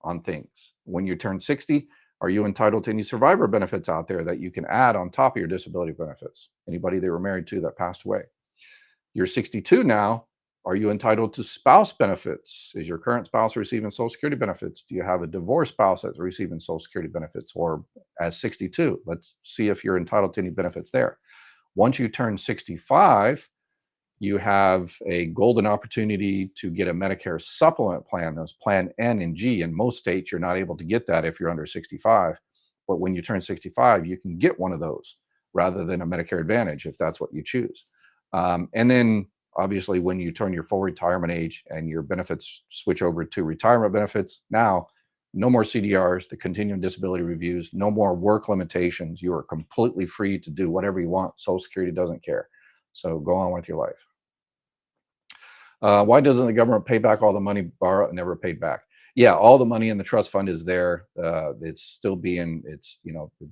on things. When you turn 60, are you entitled to any survivor benefits out there that you can add on top of your disability benefits? Anybody they were married to that passed away. You're 62 now. Are you entitled to spouse benefits? Is your current spouse receiving Social Security benefits? Do you have a divorced spouse that's receiving Social Security benefits? Or as 62, let's see if you're entitled to any benefits there. Once you turn 65, you have a golden opportunity to get a Medicare supplement plan. Those plan N and G. In most states, you're not able to get that if you're under 65. But when you turn 65, you can get one of those rather than a Medicare Advantage if that's what you choose. And then obviously when you turn your full retirement age and your benefits switch over to retirement benefits, now no more CDRs, the continuing disability reviews, no more work limitations. You are completely free to do whatever you want. Social Security doesn't care. So go on with your life. Why doesn't the government pay back all the money borrowed and never paid back? Yeah, all the money in the trust fund is there. It's still being, it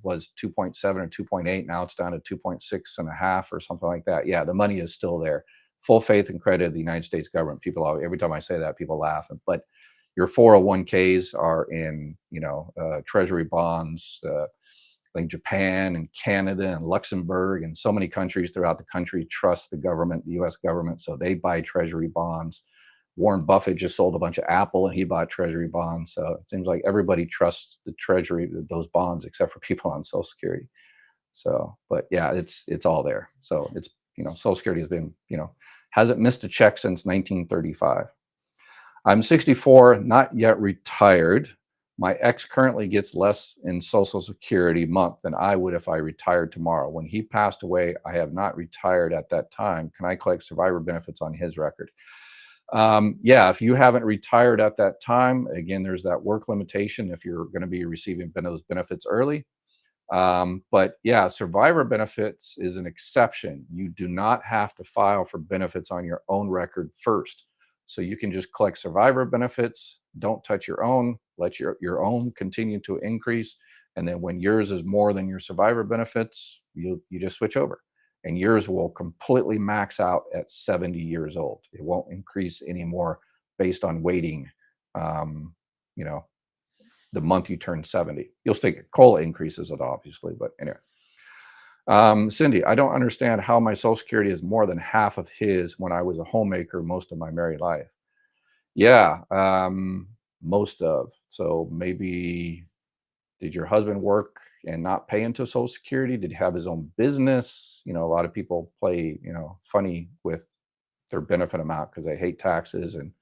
was 2.7 or 2.8. Now it's down to 2.6 and a half or something like that. Yeah, the money is still there. Full faith and credit of the United States government. People, every time I say that, people laugh. But your 401ks are in, treasury bonds, like Japan and Canada and Luxembourg and so many countries throughout the country trust the government, the US government. So they buy treasury bonds. Warren Buffett just sold a bunch of Apple and he bought treasury bonds. So it seems like everybody trusts the treasury, those bonds, except for people on Social Security. So, but yeah, it's all there. So it's, Social Security has been, hasn't missed a check since 1935. I'm 64, not yet retired. My ex currently gets less in Social Security month than I would if I retired tomorrow. When he passed away, I have not retired at that time. Can I collect survivor benefits on his record? Yeah, if you haven't retired at that time, again, there's that work limitation if you're going to be receiving those benefits early. But yeah, survivor benefits is an exception. You do not have to file for benefits on your own record first. So you can just collect survivor benefits, don't touch your own, let your own continue to increase. And then when yours is more than your survivor benefits, you just switch over. And yours will completely max out at 70 years old. It won't increase anymore based on waiting, um, you know, the month you turn 70. You'll still get COLA increases, it obviously, but anyway. Cindy, I don't understand how my Social Security is more than half of his when I was a homemaker most of my married life. Yeah, most of. So maybe did your husband work and not pay into Social Security? Did he have his own business? A lot of people play, funny with their benefit amount because they hate taxes, and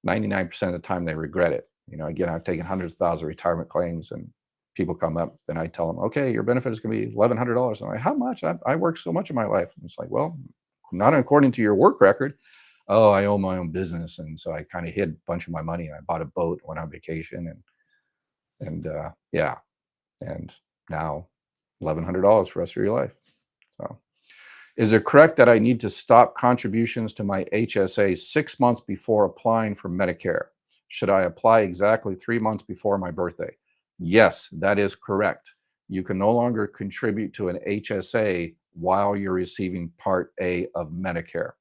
99% of the time they regret it. Again, I've taken hundreds of thousands of retirement claims, and people come up, then I tell them, okay, your benefit is going to be $1,100. I'm like, how much? I worked so much in my life. And it's like, well, not according to your work record. Oh, I own my own business. And so I kind of hid a bunch of my money, and I bought a boat, went on vacation, and yeah. And now $1,100 for the rest of your life. So is it correct that I need to stop contributions to my HSA 6 months before applying for Medicare? Should I apply exactly 3 months before my birthday? Yes, that is correct. You can no longer contribute to an HSA while you're receiving Part A of Medicare.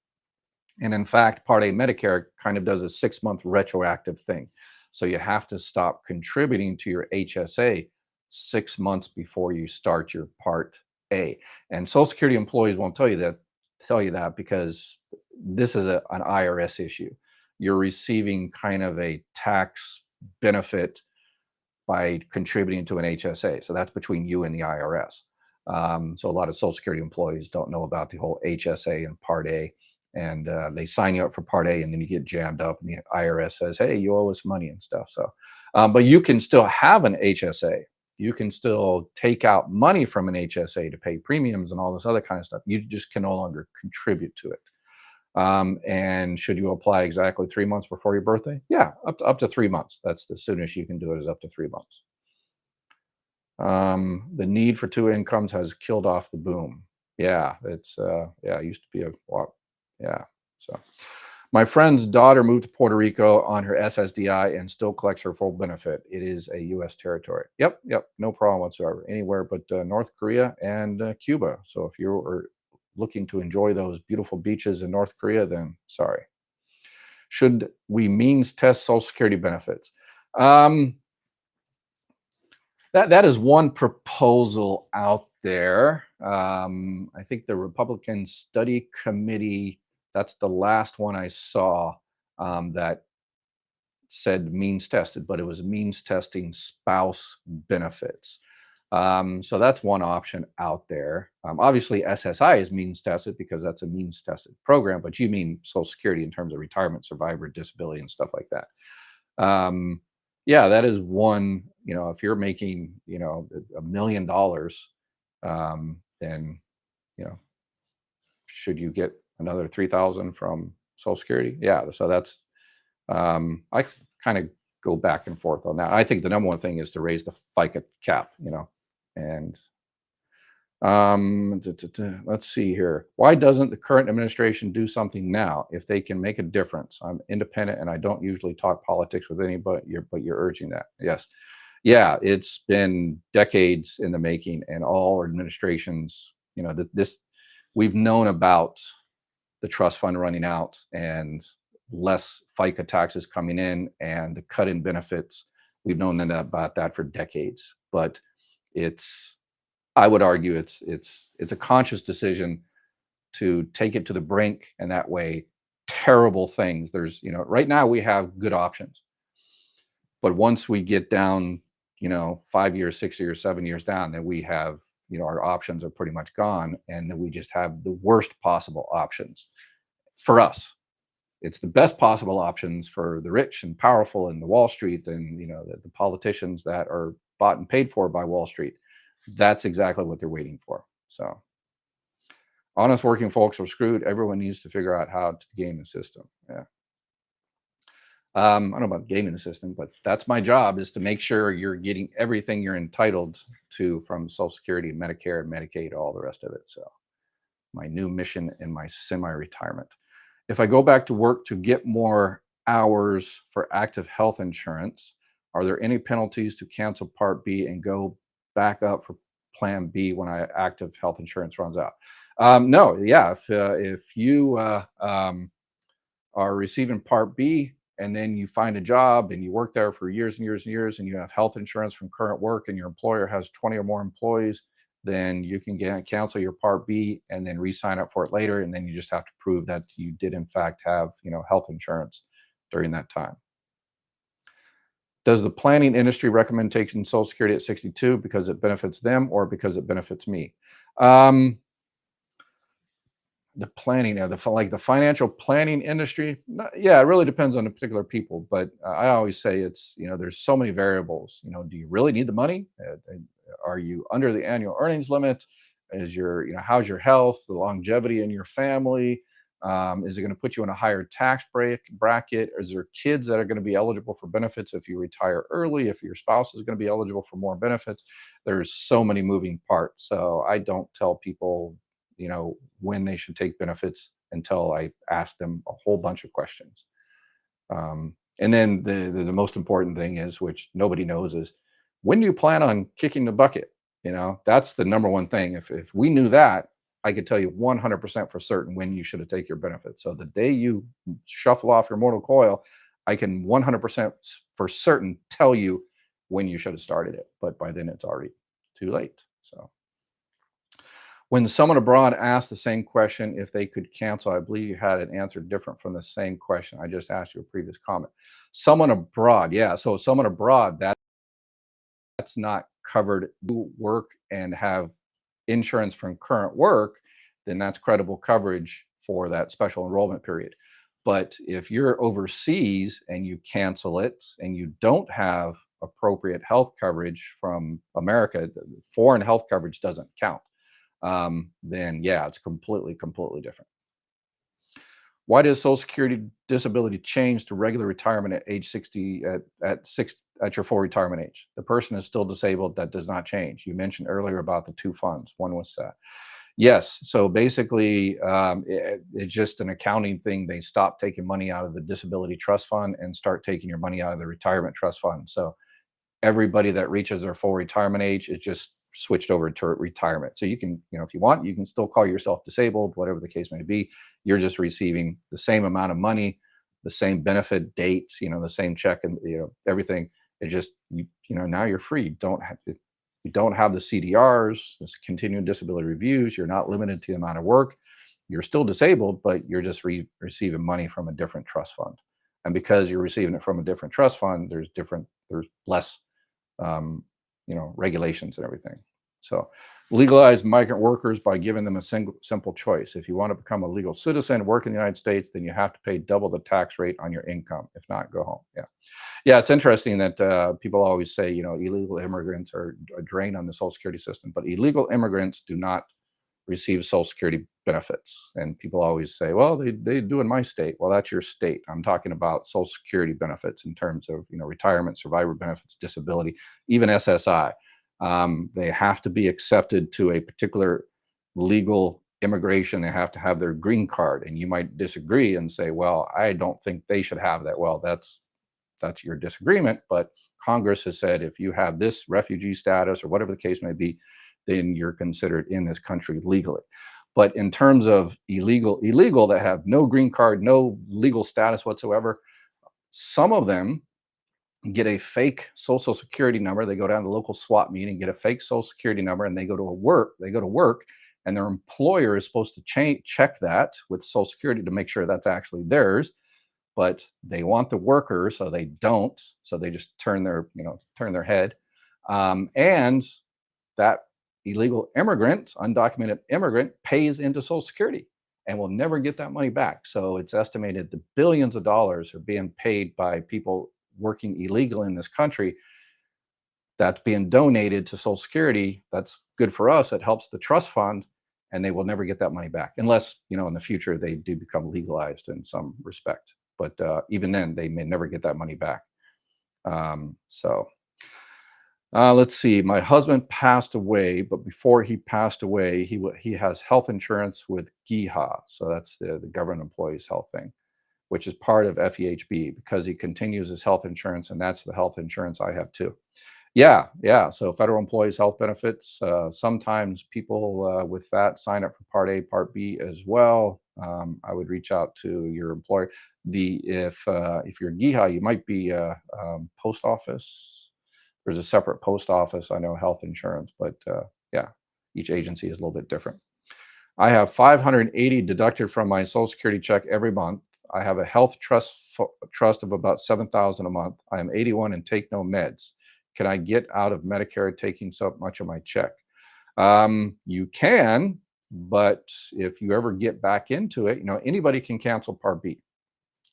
And in fact, Part A Medicare kind of does a 6 month retroactive thing. So you have to stop contributing to your HSA 6 months before you start your Part A. And Social Security employees won't tell you that because this is an IRS issue. You're receiving kind of a tax benefit by contributing to an HSA. So that's between you and the IRS. So a lot of Social Security employees don't know about the whole HSA and Part A, and they sign you up for Part A, and then you get jammed up, and the IRS says, "Hey, you owe us money and stuff." So, but you can still have an HSA. You can still take out money from an HSA to pay premiums and all this other kind of stuff. You just can no longer contribute to it. And should you apply exactly 3 months before your birthday? Yeah, up to 3 months. That's the soonest you can do it, is up to 3 months. The need for two incomes has killed off the boom. Yeah, it used to be a lot. Yeah. So my friend's daughter moved to Puerto Rico on her SSDI and still collects her full benefit. It is a U.S. territory. Yep, no problem whatsoever. Anywhere but North Korea and Cuba. So if you're looking to enjoy those beautiful beaches in North Korea, then sorry. Should we means test Social Security benefits? Um, that is one proposal out there. I think the Republican Study Committee, that's the last one I saw, that said means tested, but it was means testing spouse benefits. So that's one option out there. Obviously, SSI is means tested because that's a means tested program, but you mean Social Security in terms of retirement, survivor, disability, and stuff like that. Yeah, that is one. If you're making $1 million, then you know should you get another 3,000 from Social Security? Yeah, so that's I kind of go back and forth on that. I think the number one thing is to raise the FICA cap, and let's see here. Why doesn't the current administration do something now if they can make a difference? I'm independent and I don't usually talk politics with anybody, but you're urging that. Yes. Yeah, it's been decades in the making, and all administrations, this we've known about the trust fund running out and less FICA taxes coming in and the cut in benefits. We've known about that for decades, but it's I would argue it's a conscious decision to take it to the brink, and that way terrible things. There's right now we have good options, but once we get down 5 years, 6 years, 7 years down, then we have our options are pretty much gone, and then we just have the worst possible options for us. It's the best possible options for the rich and powerful and the Wall Street, and the politicians that are bought and paid for by Wall Street. That's exactly what they're waiting for. So honest working folks are screwed. Everyone needs to figure out how to game the system. Yeah. I don't know about gaming the system, but that's my job, is to make sure you're getting everything you're entitled to from Social Security, Medicare, and Medicaid, all the rest of it. So my new mission in my semi-retirement. If I go back to work to get more hours for active health insurance, are there any penalties to cancel Part B and go back up for Plan B when I active health insurance runs out? No, yeah. If you are receiving Part B and then you find a job and you work there for years and years and years and you have health insurance from current work and your employer has 20 or more employees, then you can cancel your Part B and then re-sign up for it later. And then you just have to prove that you did in fact have, health insurance during that time. Does the planning industry recommend taking Social Security at 62 because it benefits them or because it benefits me? Um, the planning, like the financial planning industry, yeah, it really depends on the particular people. But I always say it's, there's so many variables. Do you really need the money? Are you under the annual earnings limit? Is how's your health, the longevity in your family? Is it going to put you in a higher tax bracket? Is there kids that are going to be eligible for benefits if you retire early? If your spouse is going to be eligible for more benefits? There's so many moving parts. So I don't tell people, when they should take benefits until I ask them a whole bunch of questions. And then the most important thing is, which nobody knows, is when do you plan on kicking the bucket? That's the number one thing. If we knew that, I could tell you 100% for certain when you should have taken your benefits. So the day you shuffle off your mortal coil, I can 100% for certain tell you when you should have started it. But by then it's already too late. So when someone abroad asked the same question if they could cancel, I believe you had an answer different from the same question I just asked you a previous comment. Someone abroad, yeah. So someone abroad, that's not covered. You work and have insurance from current work, then that's credible coverage for that special enrollment period. But if you're overseas and you cancel it and you don't have appropriate health coverage from America, foreign health coverage doesn't count. Then yeah, it's completely different. Why does Social Security disability change to regular retirement at age 60 at your full retirement age? The person is still disabled. That does not change. You mentioned earlier about the two funds. One was yes. So basically, it's just an accounting thing. They stop taking money out of the disability trust fund and start taking your money out of the retirement trust fund. So everybody that reaches their full retirement age is just switched over to retirement. So you can, if you want, you can still call yourself disabled, whatever the case may be. You're just receiving the same amount of money, the same benefit dates, the same check, and everything. It just now you're free. You don't have the CDRs, this continuing disability reviews. You're not limited to the amount of work. You're still disabled, but you're just receiving money from a different trust fund. And because you're receiving it from a different trust fund, there's less regulations and everything. So legalize migrant workers by giving them a simple choice. If you want to become a legal citizen, work in the United States, then you have to pay double the tax rate on your income. If not, go home. Yeah, it's interesting that people always say, illegal immigrants are a drain on the Social Security system, but illegal immigrants do not receive Social Security benefits. And people always say, well, they do in my state. Well, that's your state. I'm talking about Social Security benefits in terms of, retirement, survivor benefits, disability, even SSI. They have to be accepted to a particular legal immigration. They have to have their green card. And you might disagree and say, well, I don't think they should have that. Well, that's your disagreement. But Congress has said if you have this refugee status or whatever the case may be, then you're considered in this country legally. But in terms of illegal that have no green card, no legal status whatsoever, some of them get a fake Social Security number. They go down to the local SWAT meeting, get a fake Social Security number, and they go to work, and their employer is supposed to check that with Social Security to make sure that's actually theirs. But they want the worker, so they don't. So they just turn their head, and that illegal immigrant, undocumented immigrant, pays into Social Security and will never get that money back. So it's estimated that billions of dollars are being paid by people working illegal in this country. That's being donated to Social Security. That's good for us. It helps the trust fund, and they will never get that money back unless, in the future they do become legalized in some respect. but even then, they may never get that money back. So let's see. My husband passed away, but before he passed away, he has health insurance with GIHA, so that's the government employees health thing, which is part of FEHB because he continues his health insurance, and that's the health insurance I have too. Yeah, yeah. So federal employees health benefits. Sometimes people with that sign up for Part A, Part B as well. I would reach out to your employer. The if you're GIHA, you might be post office. There's a separate post office. I know health insurance, but yeah, each agency is a little bit different. I have 580 deducted from my Social Security check every month. I have a health trust of about 7,000 a month. I am 81 and take no meds. Can I get out of Medicare taking so much of my check? You can, but if you ever get back into it, anybody can cancel Part B.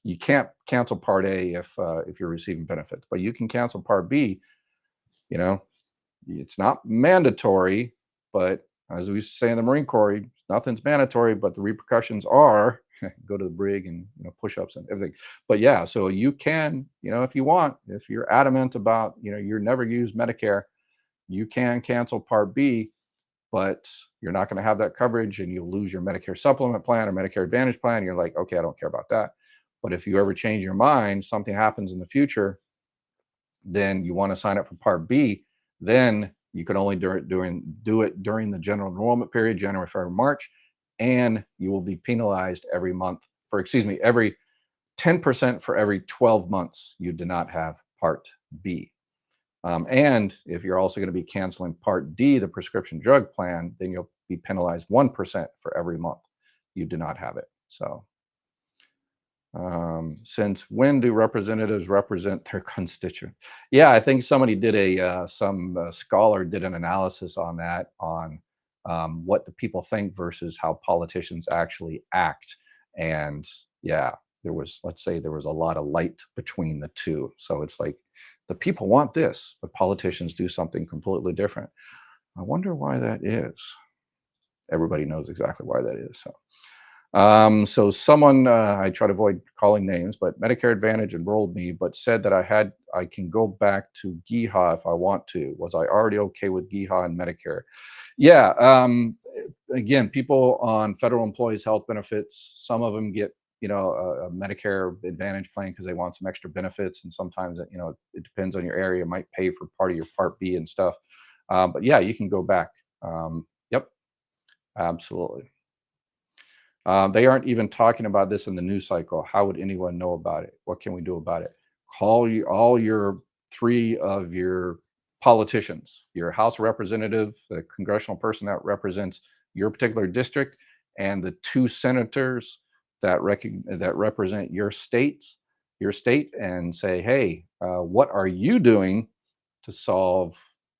You can't cancel Part A if you're receiving benefits, but you can cancel Part B. You know, it's not mandatory, but as we used to say in the Marine Corps, nothing's mandatory, but the repercussions are go to the brig and push-ups and everything. But yeah, so you can, if you want, if you're adamant about, you're never use Medicare, you can cancel Part B, but you're not going to have that coverage and you'll lose your Medicare supplement plan or Medicare Advantage plan. You're like, okay, I don't care about that. But if you ever change your mind, something happens in the future, then you want to sign up for Part B, then you can only do it during the general enrollment period, January, February, March, and you will be penalized every month every 10% for every 12 months you do not have Part B. And if you're also going to be canceling Part D, the prescription drug plan, then you'll be penalized 1% for every month you do not have it. So since when do representatives represent their constituents? Yeah, I think somebody did some scholar did an analysis on that, on what the people think versus how politicians actually act. And yeah, let's say there was a lot of light between the two. So it's like the people want this, but politicians do something completely different. I wonder why that is. Everybody knows exactly why that is. So someone, I try to avoid calling names, but Medicare Advantage enrolled me, but said that I can go back to GIHA if I want to. Was I already okay with GIHA and Medicare? Yeah. Again, people on federal employees health benefits, some of them get, a Medicare Advantage plan because they want some extra benefits. And sometimes, it depends on your area, it might pay for part of your Part B and stuff. But yeah, you can go back. Yep, absolutely. They aren't even talking about this in the news cycle. How would anyone know about it? What can we do about it? Call all your three of your politicians, your House representative, the congressional person that represents your particular district, and the two senators that represent your state, and say, hey, what are you doing to solve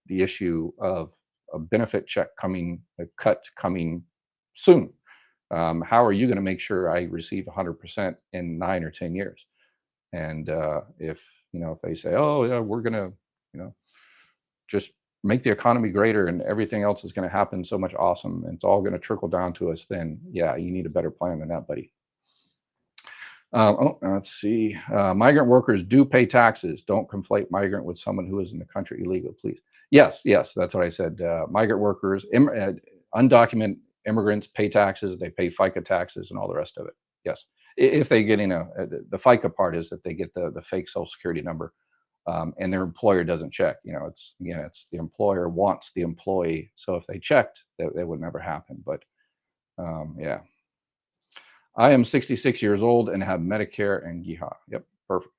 the issue of a benefit check a cut coming soon? How are you going to make sure I receive 100% in 9 or 10 years? And if they say, oh yeah, we're going to, just make the economy greater and everything else is going to happen so much awesome, and it's all going to trickle down to us, then yeah, you need a better plan than that, buddy. Let's see. Migrant workers do pay taxes. Don't conflate migrant with someone who is in the country illegally, please. Yes, that's what I said. Migrant workers, undocumented immigrants pay taxes. They pay FICA taxes and all the rest of it. Yes, if they get the FICA part is if they get the fake Social Security number, and their employer doesn't check. It's the employer wants the employee. So if they checked, that would never happen. But yeah. I am 66 years old and have Medicare and GIHA. Yep, perfect.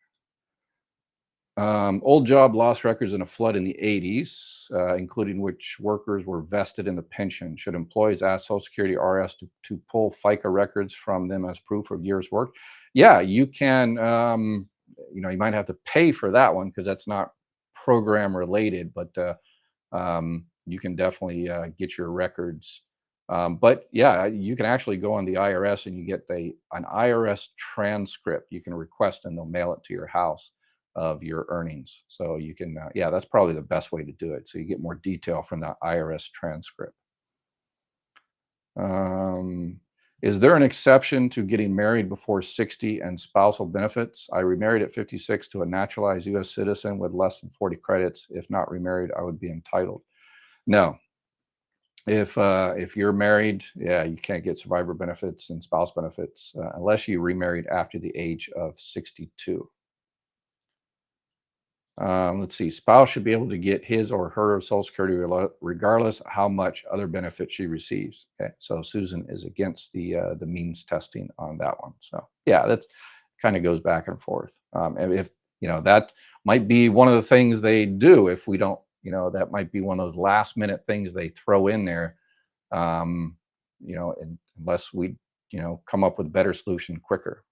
Old job, lost records in a flood in the 80s, including which workers were vested in the pension. Should employees ask Social Security RS to pull FICA records from them as proof of years work? Yeah, you can. You might have to pay for that one because that's not program related, but you can definitely get your records. But yeah, you can actually go on the IRS and you get an IRS transcript. You can request and they'll mail it to your house of your earnings. So you can, yeah, that's probably the best way to do it. So you get more detail from the IRS transcript. Um, Is there an exception to getting married before 60 and spousal benefits? I remarried at 56 to a naturalized US citizen with less than 40 credits. If not remarried, I would be entitled. No. If you're married, yeah, you can't get survivor benefits and spouse benefits unless you remarried after the age of 62. Let's see. Spouse should be able to get his or her Social Security regardless how much other benefits she receives. Okay, so Susan is against the means testing on that one. So yeah, that's kind of goes back and forth. And if that might be one of the things they do. If we don't, that might be one of those last minute things they throw in there. Um, unless we come up with a better solution quicker,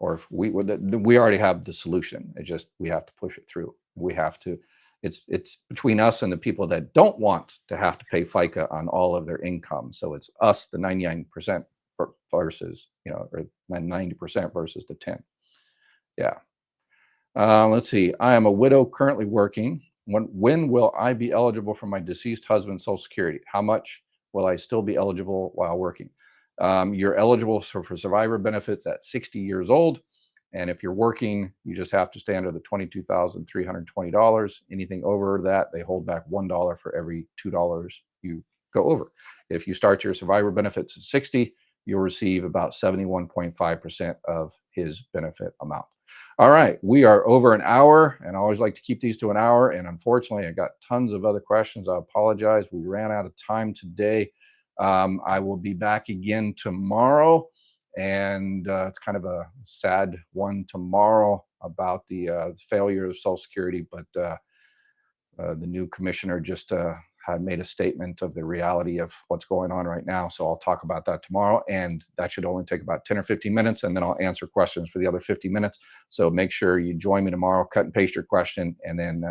or if we already have the solution. It just we have to push it through. We have to. It's between us and the people that don't want to have to pay FICA on all of their income. So it's us, the 99% versus or 90% versus the 10. Yeah. Let's see. I am a widow currently working. When will I be eligible for my deceased husband's Social Security? How much will I still be eligible while working? You're eligible for survivor benefits at 60 years old. And if you're working, you just have to stay under the $22,320. Anything over that, they hold back $1 for every $2 you go over. If you start your survivor benefits at 60, you'll receive about 71.5% of his benefit amount. All right, we are over an hour, and I always like to keep these to an hour. And unfortunately, I got tons of other questions. I apologize. We ran out of time today. I will be back again tomorrow, and it's kind of a sad one tomorrow about the failure of Social Security, but the new commissioner just had made a statement of the reality of what's going on right now. So I'll talk about that tomorrow, and that should only take about 10 or 15 minutes, and then I'll answer questions for the other 50 minutes. So make sure you join me tomorrow, cut and paste your question, and then